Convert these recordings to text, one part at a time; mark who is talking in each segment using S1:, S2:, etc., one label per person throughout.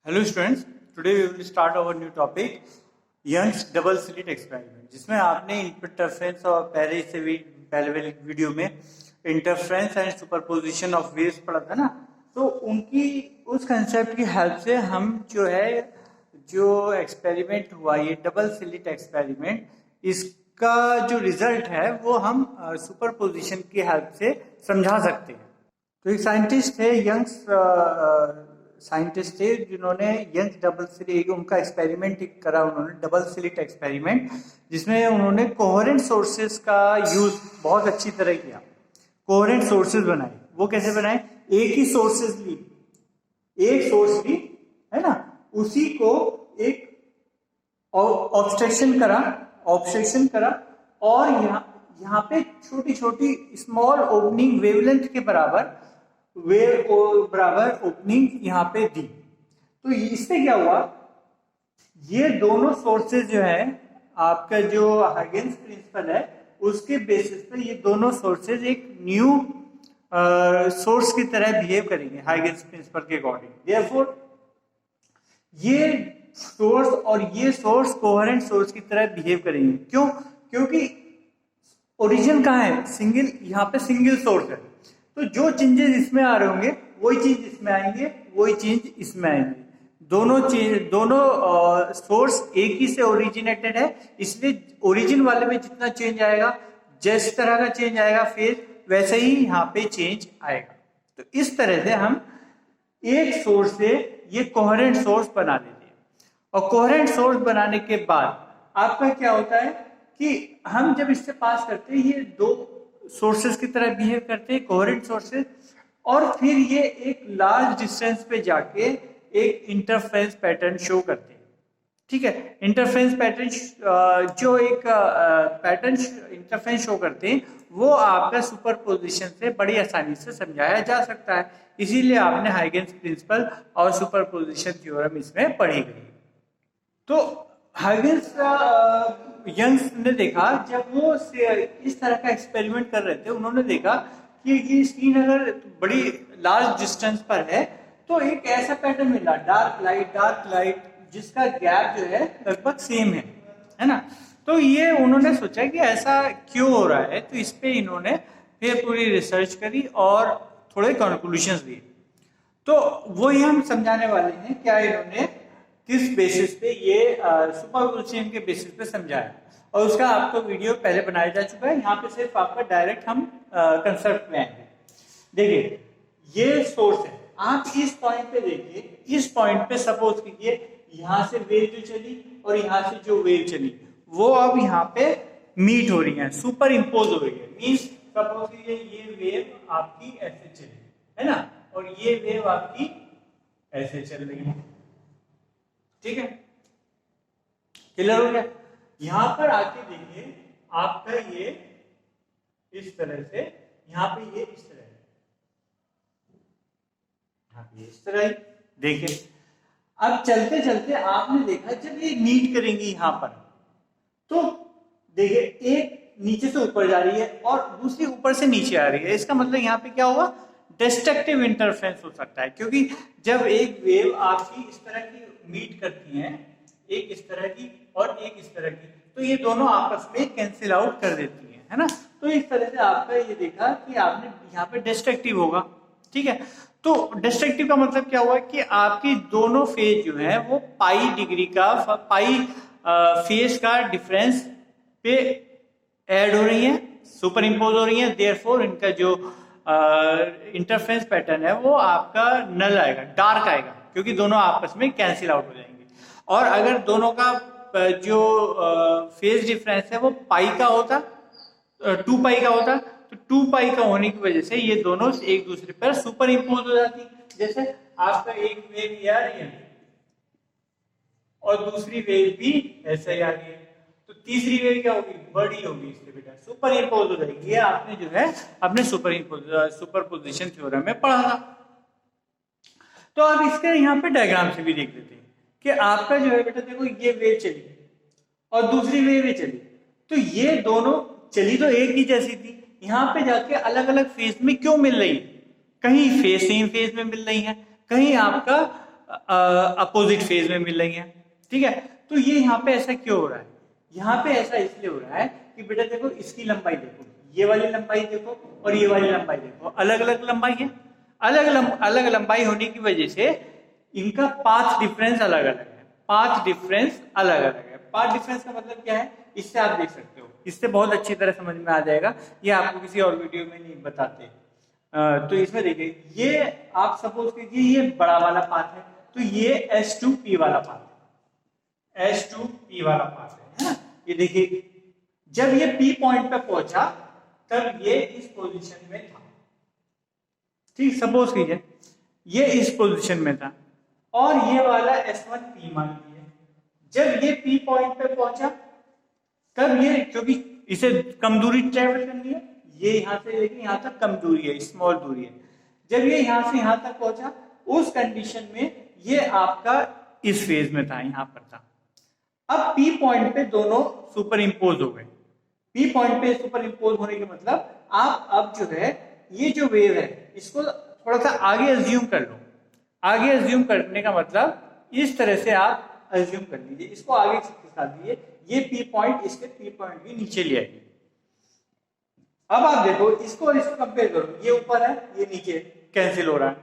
S1: Hello students, today we will start our new topic Young's double slit experiment, जिसमें आपने interference और पहले वाली वीडियो में interference and superposition of waves पढ़ा था ना। तो उनकी उस कंसेप्ट की हेल्प से हम जो एक्सपेरिमेंट हुआ ये डबल स्लिट एक्सपेरिमेंट, इसका जो रिजल्ट है वो हम सुपरपोजिशन की हेल्प से समझा सकते हैं। तो एक साइंटिस्ट थे साइंटिस्ट थे जिन्होंने यंग डबल स्लिट, उनका एक्सपेरिमेंट करा उन्होंने डबल स्लिट एक्सपेरिमेंट, जिसमें उन्होंने कोहेरेंट सोर्सेज का यूज बहुत अच्छी तरह किया। कोहेरेंट सोर्सेज बनाए। वो कैसे बनाए? एक ही सोर्सेज ली, एक सोर्स ली है ना, उसी को एक ऑब्स्ट्रक्शन करा और यहाँ पे छोटी छोटी स्मॉल ओपनिंग वेवलेंथ के बराबर ओपनिंग यहाँ पे दी। तो इससे क्या हुआ, ये दोनों सोर्सेज जो है, आपका जो हाइगेन्स प्रिंसिपल है उसके बेसिस पे ये दोनों सोर्सेज एक न्यू सोर्स की तरह बिहेव करेंगे हाइगेन्स प्रिंसिपल के अकॉर्डिंग। देयरफॉर ये सोर्स और ये सोर्स कोहेरेंट सोर्स की तरह बिहेव करेंगे। क्यों? क्योंकि ओरिजिन कहाँ है? सिंगल, यहाँ पे सिंगल सोर्स है। तो जो चेंजेस इसमें आ रहे होंगे वही चीज इसमें आएंगे, वही चेंज इसमें आएंगे। दोनों सोर्स एक ही से ओरिजिनेटेड है, इसलिए ओरिजिन वाले में जितना चेंज आएगा, जिस तरह का चेंज आएगा फिर वैसे ही यहाँ पे चेंज आएगा। तो इस तरह से हम एक सोर्स से ये कोहेरेंट सोर्स बना लेते हैं। और कोहेरेंट सोर्स बनाने के बाद आपका क्या होता है कि हम जब इससे पास करते हैं, ये दो सोर्सेस की तरह बिहेव करते हैं कोहेरेंट सोर्सेस, और फिर ये एक लार्ज डिस्टेंस पे जाके एक इंटरफेरेंस पैटर्न शो करते हैं। ठीक है, इंटरफेरेंस पैटर्न जो एक पैटर्न इंटरफेरेंस शो करते हैं वो आपका सुपरपोजिशन से बड़ी आसानी से समझाया जा सकता है। इसीलिए आपने हाइगेन्स प्रिंसिपल और सुपरपोजिशन थ्योरम इसमें पढ़ी गई। तो हाइगेन्स यंग्स ने देखा, जब वो इस तरह का एक्सपेरिमेंट कर रहे थे, उन्होंने देखा कि ये स्क्रीन अगर बड़ी लार्ज डिस्टेंस पर है तो एक ऐसा पैटर्न मिला, डार्क लाइट जिसका गैप जो है लगभग सेम है ना। तो ये उन्होंने सोचा कि ऐसा क्यों हो रहा है। तो इस पे इन्होंने फिर पूरी रिसर्च करी और थोड़े कंक्लूजन्स दिए। तो वही हम समझाने वाले हैं, क्या इन्होंने किस बेसिस पे ये सुपरपोजिशन के बेसिस पे समझाया, और उसका आपको वीडियो पहले बनाया जा चुका है। यहाँ पे सिर्फ आपका डायरेक्ट हम कंसेप्ट में आएंगे। देखिए, ये सोर्स है, आप इस पॉइंट पे देखिए, इस पॉइंट पे सपोज कीजिए यहाँ से वेव जो चली और यहाँ से जो वेव चली वो अब यहाँ पे मीट हो रही है, सुपर इम्पोज हो रही है। मीन्स सपोज कीजिए ये वेव आपकी ऐसे चली है ना, और ये वेव आपकी ऐसे चल रही है। ठीक है, क्लियर हो गया? यहां पर आके देखिए, आपका ये इस तरह से, यहां पे ये इस तरह है, यहां पे इस तरह है। देखिए, अब चलते चलते आपने देखा जब ये मीट करेंगे यहां पर, तो देखिए एक नीचे से ऊपर जा रही है और दूसरी ऊपर से नीचे आ रही है। इसका मतलब यहाँ पे क्या होगा? डिस्ट्रक्टिव इंटरफेरेंस हो सकता है, क्योंकि जब एक वेव आपकी इस तरह की मीट करती हैं, एक इस तरह की और एक इस तरह की, तो ये दोनों आपस में कैंसिल आउट कर देती हैं, है ना। तो इस तरह से आपका ये देखा कि आपने यहाँ पे डिस्ट्रक्टिव होगा। ठीक है, तो डिस्ट्रक्टिव का मतलब क्या हुआ कि आपकी दोनों फेज जो है वो पाई डिग्री का, पाई फेज का डिफरेंस पे ऐड हो रही है, सुपर इम्पोज हो रही है। देयरफॉर इनका जो इंटरफेरेंस पैटर्न है वो आपका नल आएगा, डार्क आएगा, क्योंकि दोनों आपस में कैंसिल आउट हो जाएंगे। और अगर दोनों का जो फेज डिफरेंस है वो पाई का होता, 2 पाई का होता, तो 2 पाई का होने की वजह से ये दोनों एक दूसरे पर सुपर इम्पोज हो जाती। जैसे आपका एक वेव ये आ रही है और दूसरी वेव भी ऐसे ही आ रही है, तो तीसरी वेव क्या होगी? बड़ी होगी, इससे बेटा सुपर इम्पोज हो जाएगी। ये आपने जो है अपने सुपरपोजिशन थ्योरम में पढ़ा था। तो अब इसके यहाँ पे डायग्राम से भी देख लेते हैं कि आपका जो है बेटा, देखो ये वेव चली और दूसरी वेव भी चली, तो ये दोनों चली तो एक ही जैसी थी, यहाँ पे जाके अलग अलग फेज में क्यों मिल रही है? कहीं फेज सेम फेज में मिल रही है, कहीं आपका अपोजिट फेज में मिल रही हैं। ठीक है, तो ये यहाँ पे ऐसा क्यों हो रहा है? यहाँ पे ऐसा इसलिए हो रहा है कि बेटा देखो इसकी लंबाई देखो, ये वाली लंबाई देखो और ये वाली लंबाई देखो, अलग अलग लंबाई है। अलग लंबाई होने की वजह से इनका पाथ डिफरेंस अलग अलग है। पाथ डिफरेंस अलग अलग है। पाथ डिफरेंस का मतलब क्या है? इससे आप देख सकते हो, इससे बहुत अच्छी तरह समझ में आ जाएगा। ये आपको किसी और वीडियो में नहीं बताते। तो इसमें देखिए, ये आप सपोज कीजिए ये बड़ा वाला पाथ है, तो ये S2P वाला पाथ है, S2P वाला पाथ है ना। ये देखिए, जब ये P पॉइंट पे पहुंचा तब ये इस पोजीशन में था। ठीक, सपोज कीजिए ये इस पोजीशन में था और ये वाला S1P मान लीजिए, जब ये P पॉइंट पे पहुंचा तब ये, क्योंकि इसे कम दूरी ट्रेवल करनी है, ये यहां से लेके यहां तक कम दूरी है, स्मॉल दूरी है। जब ये यहां से यहां तक पहुंचा, उस कंडीशन में ये आपका इस फेज में था, यहां पर था। अब P पॉइंट पे दोनों सुपर इम्पोज हो गए। P पॉइंट पे सुपर इम्पोज होने के मतलब आप अब जो है ये जो वेव है इसको थोड़ा सा आगे अज्यूम कर लो। आगे अज्यूम करने का मतलब इस तरह से आप अज्यूम कर लीजिए, इसको आगे खिसका दीजिए, ये P पॉइंट इसके P पॉइंट भी नीचे ले आइए। अब आप देखो इसको और इसको कंपेयर करो, ये ऊपर है ये नीचे कैंसिल हो रहा है,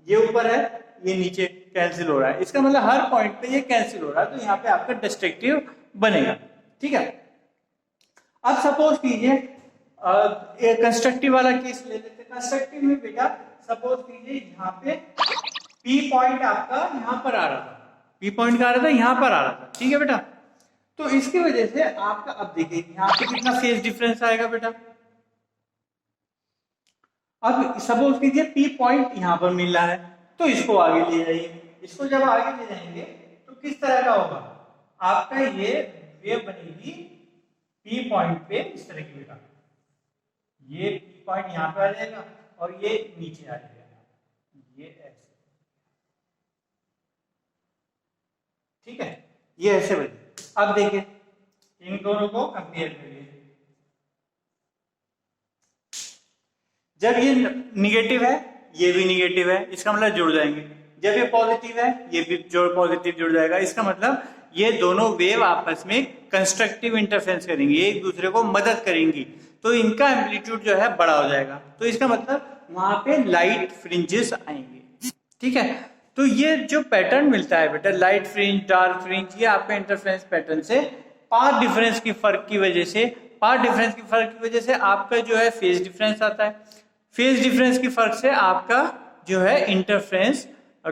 S1: ये ऊपर है ये नीचे कैंसिल हो रहा है। इसका मतलब हर पॉइंट पे ये कैंसिल हो रहा है, तो यहाँ पे आपका डिस्ट्रक्टिव बनेगा। ठीक है, अब सपोज कीजिए कंस्ट्रक्टिव वाला केस ले लेते हैं। कंस्ट्रक्टिव में बेटा सपोज कीजिए यहाँ पे P पॉइंट आपका यहाँ पर आ रहा था, P पॉइंट का आ रहा था यहाँ पर आ रहा था। ठीक है बेटा, तो इसकी वजह से आपका अब देखिए यहाँ पे कितना फेज डिफरेंस आएगा बेटा। अब सपोज कीजिए P पॉइंट यहाँ पर मिल रहा है, तो इसको आगे ले जाइए। इसको जब आगे ले जाएंगे तो किस तरह का होगा? आपका ये वेव बनेगी P पॉइंट पे इस तरह की बेटा, ये P पॉइंट यहाँ पे आ जाएगा और ये नीचे आ जाएगा, ये ऐसे। ठीक है, ये ऐसे बने। अब देखिए इन दोनों को कंपेयर करिए। जब ये निगेटिव है ये भी निगेटिव है, इसका मतलब जुड़ जाएंगे। जब ये पॉजिटिव है ये भी पॉजिटिव जुड़ जाएगा। इसका मतलब ये दोनों वेव आपस में कंस्ट्रक्टिव इंटरफेरेंस करेंगी, एक दूसरे को मदद करेंगी, तो इनका एम्पलीट्यूड जो है बड़ा हो जाएगा। तो इसका मतलब वहां पे लाइट फ्रिंजेस आएंगे। ठीक है, तो ये जो पैटर्न मिलता है बेटा, लाइट फ्रिंज डार्क फ्रिंज, ये आपका इंटरफेरेंस पैटर्न से पाथ डिफरेंस की फर्क की वजह से, आपका जो है फेज डिफरेंस आता है। फेज डिफरेंस की फर्क से आपका जो है इंटरफेरेंस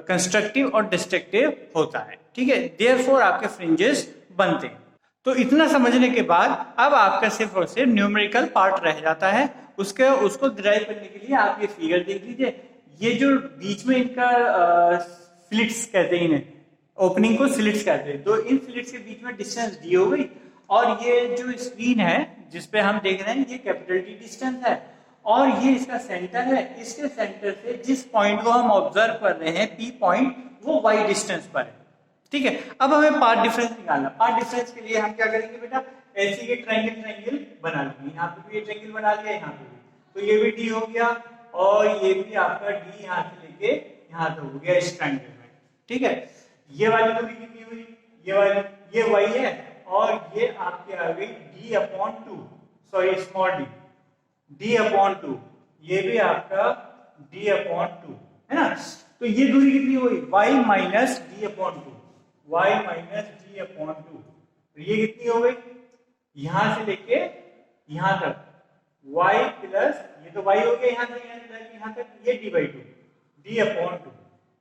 S1: कंस्ट्रक्टिव और डिस्ट्रक्टिव होता है। ठीक है, देयरफॉर आपके फ्रिंजेस बनते हैं। तो इतना समझने के बाद अब आपका सिर्फ और सिर्फ न्यूमेरिकल पार्ट रह जाता है। उसको डिराइव करने के लिए आप ये फिगर देख लीजिए। ये जो बीच में इनका स्लिट्स कहते हैं, इन्हें ओपनिंग को स्लिट्स कहते हैं, तो इन स्लिट्स के बीच में डिस्टेंस डी हो गई, और ये जो स्क्रीन है जिसपे हम देख रहे हैं ये कैपिटल डी डिस्टेंस है, और ये इसका सेंटर है। इसके सेंटर से जिस पॉइंट को हम ऑब्जर्व कर रहे हैं P पॉइंट, वो y डिस्टेंस पर है। ठीक है, अब हमें पाथ डिफरेंस निकालना। पाथ डिफरेंस के लिए हम क्या करेंगे बेटा, ऐसे के ट्रायंगल बना लेंगे। यहाँ पे भी ये ट्रायंगल बना लिया, यहाँ पे भी, तो ये भी D हो गया और ये भी आपका D यहाँ से लेके यहाँ तक हो गया इस ट्रायंगल में। ठीक है, ये वाली दूरी कितनी हुई, ये वाली, ये y है और ये आपके आ गई D/2, sorry small d, D/2, ये भी आपका D/2 है ना। तो ये दूरी कितनी हुई, y minus D/2, y minus D/2, ये कितनी हो गई, यहां से लेके यहां तक y प्लस, ये तो y हो गया यहां से यहां तक, ये D/2, D/2,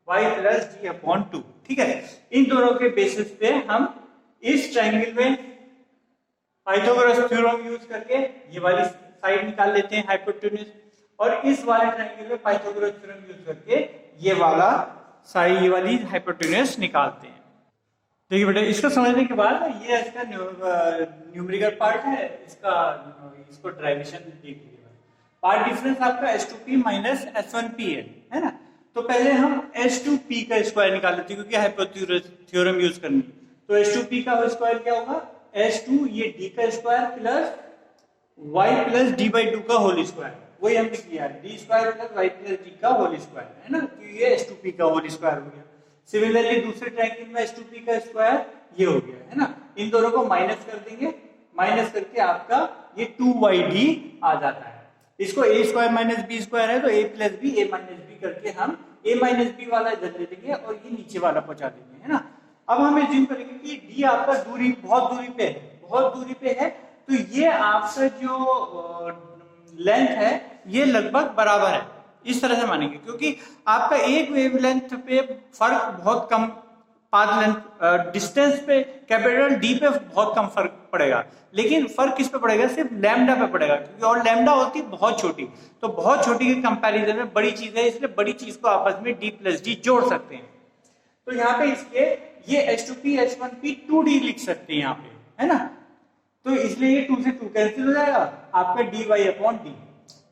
S1: y plus D/2। ठीक है, इन दोनों के बेसिस पे हम इस ट्रायंगल में पाइथागोरस थ्योरम यूज करके ये वाली साइड निकाल लेते हैं हाइपोटेन्यूज, और इस वाले ट्रायंगल में पाइथागोरस थ्योरम यूज करके ये वाला साइड, ये वाली हाइपोटेन्यूज निकालते हैं। देखिए बेटा, इसको समझने के बाद ये इसका न्यूमेरिकल पार्ट है, इसको डेरिवेशन देख लीजिए। पार्ट डिफरेंस आपका S2P माइनस S1P है ना। तो पहले हम S2P का स्क्वायर निकाल लेते हैं क्योंकि हाइपोथेसिस थ्योरम यूज करनी। तो S2P का स्क्वायर क्या होगा, S2 ये D का square plus y plus D/2 का होल स्क्वायर, वही हमने किया, D square plus y plus D का होल स्क्वायर है ना, तो ये S2P का होल स्क्वायर हो गया। सिमिलरली दूसरे ट्रायंगल में h2p का स्क्वायर ये हो गया है ना, इन दोनों को माइनस कर देंगे, माइनस करके आपका ये 2yd आ जाता है। इसको a square minus b square है तो a plus B a minus B करके हम a माइनस बी वाला इधर ले लेंगे और ये नीचे वाला पहुंचा देंगे, है ना। अब हम एज्यूम करेंगे कि d आपका दूरी बहुत दूरी पे है, बहुत दूरी पे है, तो ये आपका जो लेंथ है ये लगभग बराबर है, इस तरह से मानेंगे, क्योंकि आपका एक वेवलेंथ पे फर्क बहुत कम, पाथ लेंथ डिस्टेंस पे कैपिटल डी पे बहुत कम फर्क पड़ेगा, लेकिन फर्क किस पे पड़ेगा, सिर्फ लैम्डा पे पड़ेगा, क्योंकि और लैम्डा होती है बहुत छोटी, तो बहुत छोटी के कंपैरिजन में बड़ी चीज है, इसलिए बड़ी चीज को आपस में d प्लस डी जोड़ सकते हैं। तो यहाँ पे इसलिए ये h2p h1p 2d लिख सकते हैं यहाँ पे, है ना। तो इसलिए ये 2 से 2 कैंसिल हो जाएगा, आपका dy/d।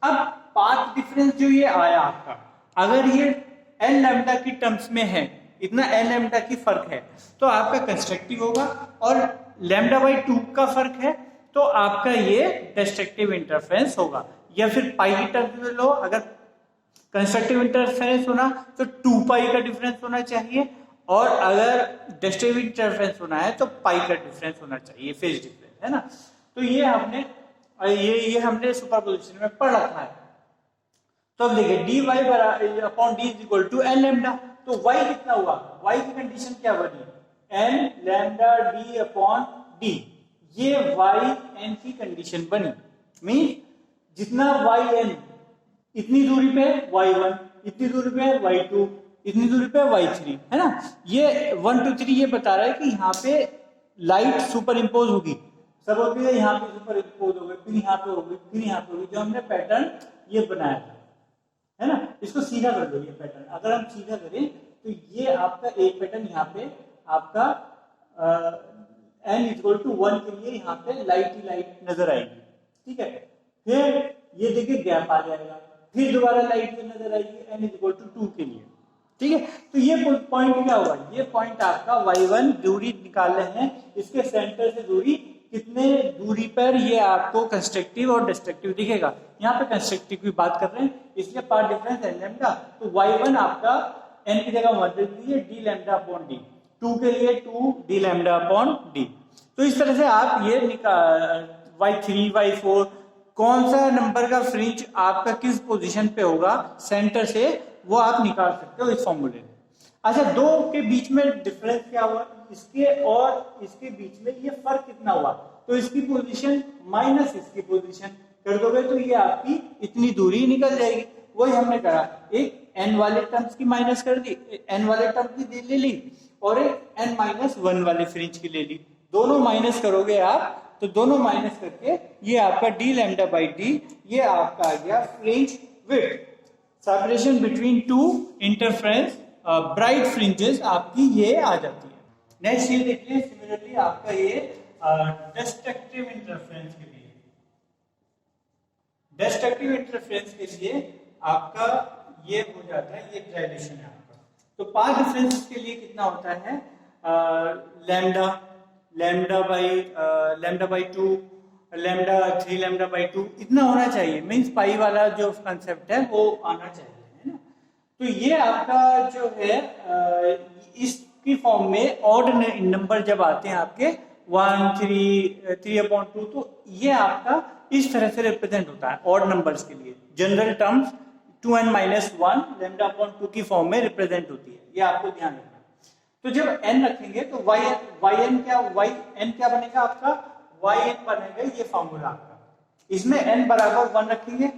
S1: अब पाथ डिफरेंस जो ये आया आपका, अगर ये n लैम्डा की टर्म्स में है, इतना n लैम्डा की फर्क है, तो आपका कंस्ट्रक्टिव होगा, और λ/2 का फर्क है तो आपका ये डिस्ट्रक्टिव इंटरफेरेंस होगा, या फिर पाई की टर्म्स में लो, अगर कंस्ट्रक्टिव इंटरफेरेंस होना तो 2 पाई का डिफरेंस होना चाहिए, और अगर डिस्ट्रक्टिव इंटरफेरेंस होना है तो पाई का डिफरेंस होना चाहिए, फेज डिफरेंस, है ना। तो ये हमने सुपरपोजिशन में पढ़ रखा है। तो अब देखिए dy/d is equal to n lambda, तो y कितना हुआ, y की कंडीशन क्या बनी, n लैम्डा d/d, ये y n की कंडीशन बनी, मीन जितना y n इतनी दूरी पे y1, इतनी दूरी पे y2, इतनी दूरी पे y3, है ना। ये 1 2 3 ये बता रहा है कि यहाँ पे लाइट सुपर इम्पोज होगी, सब होती है, यहाँ पे सुपर इम्पोज हो गई, फिर यहाँ पे होगी, फिर यहाँ पे होगी, जो हमने पैटर्न ये बनाया था, है ना। इसको सीधा कर दो ये पैटर्न, अगर हम सीधा करें तो ये आपका एक पैटर्न यहाँ पे आपका n इक्वल टू 1 के लिए यहाँ पे लाइट ही लाइट नजर आएगी, ठीक है। फिर ये देखिए गैप आ जाएगा, फिर दोबारा लाइट नजर आएगी n इक्वल टू 2 के लिए, ठीक है। तो ये पॉइंट क्या हुआ, ये पॉइंट आपका y1 दूरी निकाल रहे हैं, इसके सेंटर से दूरी कितने दूरी पर ये आपको कंस्ट्रक्टिव और डिस्ट्रक्टिव दिखेगा, यहाँ पे कंस्ट्रक्टिव की बात कर रहे हैं, इसलिए पार्ट डिफरेंस n लैम्डा, तो y1 आपका n की जगह 1 दे दीजिए d लैम्डा अपॉन d, 2 के लिए 2 d लैम्डा अपॉन d। तो इस तरह से आप ये y3 y4 कौन सा नंबर का फ्रिंज आपका किस पोजीशन पे होगा सेंटर से, वो आप निकाल सकते हो इस फॉर्मूले में। अच्छा, दो के बीच में डिफरेंस क्या हुआ, इसके और इसके बीच में ये फर्क कितना हुआ, तो इसकी पोजीशन माइनस इसकी पोजीशन कर दोगे तो ये आपकी इतनी दूरी निकल जाएगी। वही हमने कहा, एक n वाले टर्म्स की माइनस कर दी, n वाले टर्म की ले ली, और एक n-1 वाले फ्रिंज की ले ली, दोनों माइनस करोगे आप तो दोनों माइनस करके ये आपका d λ/d, ये आपका आ गया fringe width, separation between two interference bright fringes आपकी ये आ जाती है। नेक्स्ट ये देखिए, सिमिलरली आपका ये डिस्ट्रक्टिव इंटरफ्रेंस के लिए, डिस्ट्रक्टिव इंटरफ्रेंस के लिए आपका ये हो जाता है, ये डायलेशन है आपका। तो पाथ डिफरेंस के लिए कितना होता है, λ/2, λ3 λ/2 इतना होना चाहिए, मींस पाई वाला जो कंसेप्ट है वो आना चाहिए, है ना। तो ये आपका जो है इसकी फॉर्म में ऑड नंबर जब आते हैं आपके 1 3/2, तो ये आपका इस तरह से रिप्रेजेंट होता है ऑड नंबर्स के लिए, जनरल टर्म्स 2n-1 λ/2 की फॉर्म में रिप्रेजेंट होती है, ये आपको ध्यान रखना। तो जब n रखेंगे तो yn क्या बनेगा आपका, yn बनेगा ये फॉर्मूला आपका, इसमें n बराबर 1 रखेंगे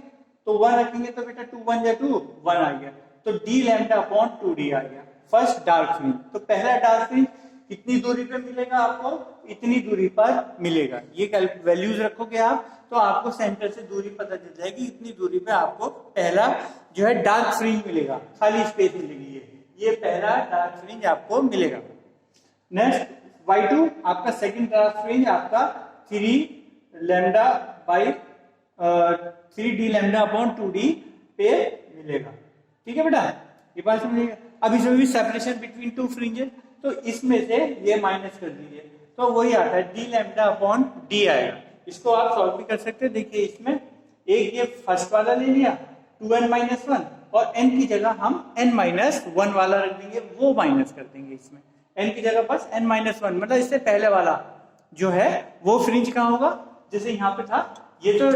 S1: तो 1 रखेंगे तो बेटा 2 1 या 2 1 आ गया, तो d λ/2d आ गया। फर्स्ट डार्क फ्रिंज, तो पहला डार्क फ्रिंज कितनी दूरी पे मिलेगा आपको, इतनी दूरी पर मिलेगा, ये वैल्यूज रखोगे आप तो आपको सेंटर से दूरी पता चल जाएगी, इतनी दूरी पे आपको पहला जो है डार्क फ्रिंज मिलेगा, खाली स्पेस मिलेगी, ये पहला डार्क फ्रिंज आपको मिलेगा। नेक्स्ट y2 आपका सेकंड डार्क फ्रिंज आपका 3d λ/2d पे मिलेगा, ठीक है बेटा, ये बात समझिएगा। अब इसमें भी सेपरेशन बिटवीन टू फ्रिंजेस, तो इसमें से ये माइनस कर दीजिए तो वही आता है d λ/d आएगा। इसको आप सॉल्व भी कर सकते हैं, देखिए इसमें एक ये फर्स्ट वाला ले लिया 2n-1 और n की जगह हम n-1 वाला रख देंगे, वो माइनस कर देंगे इसमें। n की जगह बस n-1, मतलब इससे पहले वाला जो है वो फ्रिंज कहाँ होगा, जैसे यहाँ पे था, ये तो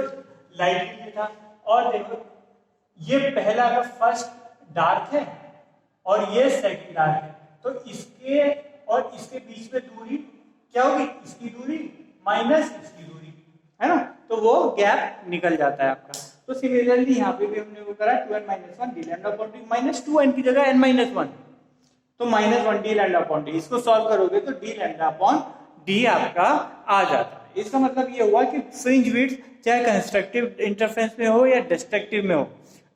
S1: लाइट ग्रीन था, और देखो ये पहला अगर फर्स्ट डार्क है और ये सेकंड डार्क है, तो इसके और इसके बीच में दूरी क्या होगी, इसकी दूरी माइनस इसकी दूरी, है ना, तो वो गैप निकल जाता है आपका। तो सिमिलरली यहाँ पे भी हमने वो करा 2n-1 d lambda upon d minus 2n की जगह n-1, तो -1 d लैम्डा अपॉन d, इसको सॉल्व करोगे तो d लैम्डा अपॉन d आपका आ जाता है। इसका मतलब ये हुआ कि फ्रिंज विड्थ चाहे कंस्ट्रक्टिव इंटरफेरेंस में हो या डिस्ट्रक्टिव में हो,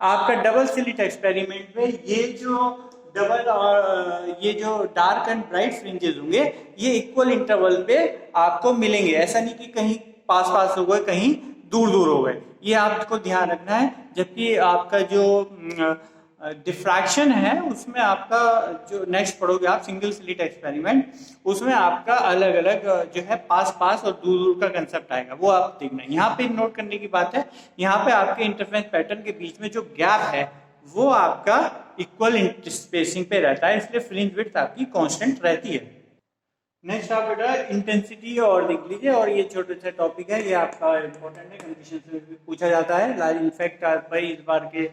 S1: आपका डबल स्लिट एक्सपेरिमेंट में ये जो डबल और ये जो डार्क एंड ब्राइट फ्रिंजेस होंगे ये इक्वल इंटरवल पे आपको मिलेंगे। ऐसा नहीं कि कहीं पास पास हो गए, कहीं दूर दूर हो गए, ये आपको ध्यान रखना है। जबकि आपका जो डिफ्रैक्शन है उसमें आपका जो नेक्स्ट पढ़ोगे आप सिंगल स्लिट एक्सपेरिमेंट, उसमें आपका अलग अलग जो है पास पास और दूर दूर का कंसेप्ट आएगा, वो आप देखना। यहाँ पे नोट करने की बात है, यहाँ पे आपके इंटरफेरेंस पैटर्न के बीच में जो गैप है वो आपका इक्वल स्पेसिंग पे रहता है, इसलिए फ्रिंज विड्थ आपकी कांस्टेंट रहती है। नेक्स्ट आप बेटा इंटेंसिटी और देख लीजिए, और ये छोटे से टॉपिक है, ये आपका इम्पोर्टेंट है, कंडीशन से भी पूछा जाता है। इनफैक्ट भाई इस बार के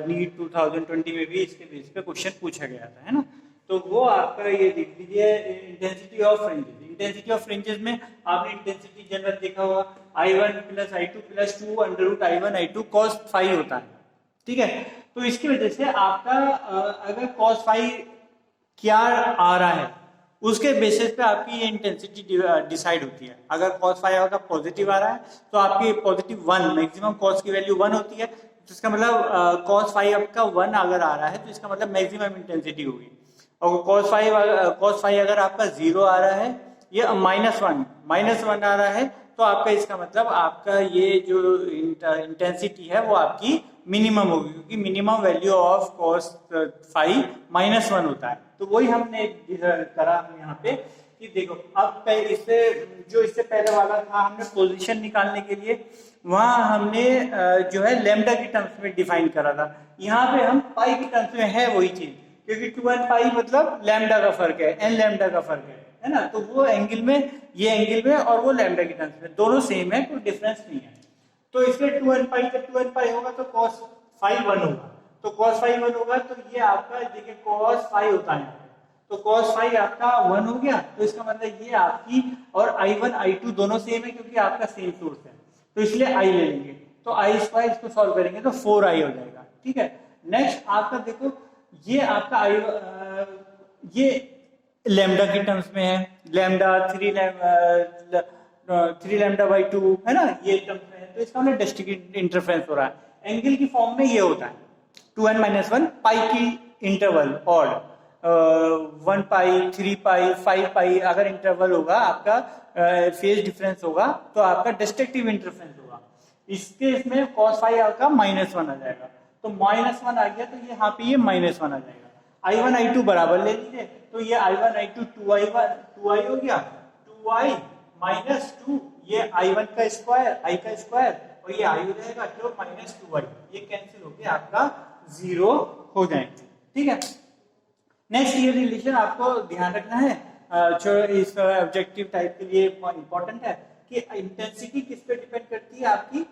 S1: नीट 2020 में भी इसके बेस पे क्वेश्चन पूछा गया था, है ना। तो वो आपका ये देख लीजिए intensity of fringes. Intensity of fringes में आपने इंटेंसिटी जनरल देखा होगा, I1 + I2 + 2 √I1 I2 cos phi होता है, ठीक है। तो इसकी वजह से आपका अगर cos phi क्या आ रहा है उसके बेसिस पे आपकी ये इंटेंसिटी डिसाइड होती है। अगर cos phi आपका पॉजिटिव आ रहा है तो आपकी +1 मैक्सिमम cos की वैल्यू 1 होती है, तो इसका मतलब cos phi आपका 1 अगर आ रहा है तो इसका मतलब मैक्सिमम इंटेंसिटी होगी। और cos phi अगर आपका 0 आ रहा है, ये -1 आ रहा है, तो आपका इसका मतलब आपका ये जो इंटेंसिटी है वो आपकी मिनिमम होगी, क्योंकि minimum value of cos phi -1 होता है। तो वही हमने करा यहाँ पे कि देखो अब इससे पहले वाला था, हमने पोजीशन निकालने के लिए वहां हमने जो है लैम्डा की टर्म्स में डिफाइन करा था। यहाँ पे हम पाई की टर्म्स में है वही चीज, क्योंकि 2n पाई मतलब लैम्डा का फर्क है, n लैम्डा का फर्क है ना। तो वो एंगल में, ये एंगल में और वो लैम्डा की टर्म्स में दोनों सेम है, कोई डिफरेंस नहीं है। तो इसलिए 2n पाई जब 2n पाई होगा तो cos phi 1 होगा, तो cos phi 1 होगा, तो ये आपका देखिए cos phi होता है, तो cos phi आपका 1 हो गया, तो इसका मतलब ये आपकी और I1 I2 दोनों सेम है, क्योंकि आपका सेम सोर्स है, तो इसलिए I ले लेंगे, तो I2 इसको सॉल्व करेंगे तो 4I हो जाएगा, ठीक है। नेक्स्ट आपका देखो ये आपका ये लैम्डा की टर्म्स में है, लैम्डा 3 λ/2 है ना, ये टर्म्स में है, तो इसका मतलब डिस्ट्रिक्ट इंटरफेरेंस हो रहा है। एंगल की फॉर्म में ये होता है 2n-1 पाई की इंटरवल, और 1 पाई 3 पाई 5 पाई अगर इंटरवल होगा आपका फेज डिफरेंस होगा तो आपका डिस्ट्रक्टिव इंटरफेरेंस होगा। इसके इसमें cos phi आपका -1 आ जाएगा, तो -1 आ गया, तो ये यहाँ पे ये -1 आ जाएगा। I1 I2 बराबर ले लीजिए, तो ये I1 I2 2I हो गया, 2I -2, ये I1 का स्क्वायर, I का स्क्वायर, और ये I हो जाएगा, तो -2I, ये कैंसिल होके आपका 0 हो जाएंगे, ठीक है। नेक्स्ट ये रिलेशन आपको ध्यान रखना है, जो इस ऑब्जेक्टिव टाइप के लिए इंपॉर्टेंट है कि इंटेंसिटी किस पे डिपेंड करती है, आपकी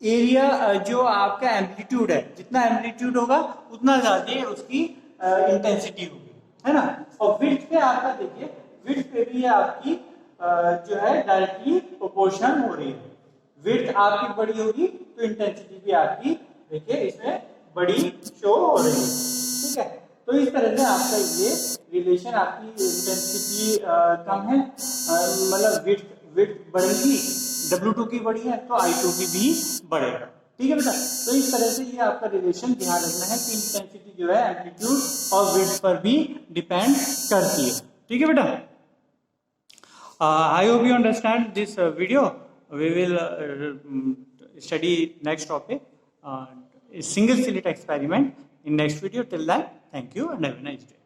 S1: एरिया जो आपका एम्पलीट्यूड है, जितना एम्पलीट्यूड होगा उतना ज्यादा उसकी इंटेंसिटी होगी, है ना। और विड्थ पे आपका देखिए, विड्थ पे भी आपकी जो है डायरेक्टली प्रोपोर्शनल हो रही है। विड्थ आपकी बड़ी होगी तो इंटेंसिटी भी आपकी देखिए इसमें बड़ी शो हो रही है, ठीक है। तो इस तरह से आपका ये रिलेशन, आपकी इंटेंसिटी कम है, मतलब विड्थ बढ़ेगी, W2 की बढ़ी है तो I2 की भी बढ़ेगा, ठीक है बेटा। तो इस तरह से ये आपका रिलेशन ध्यान रखना है कि इंटेंसिटी जो है एम्पलीट्यूड और विड्थ पर भी डिपेंड करती है, ठीक है बेटा। I hope you understand this video. We will study next topic, single slit experiment in next video. Till then, thank you and have a nice day.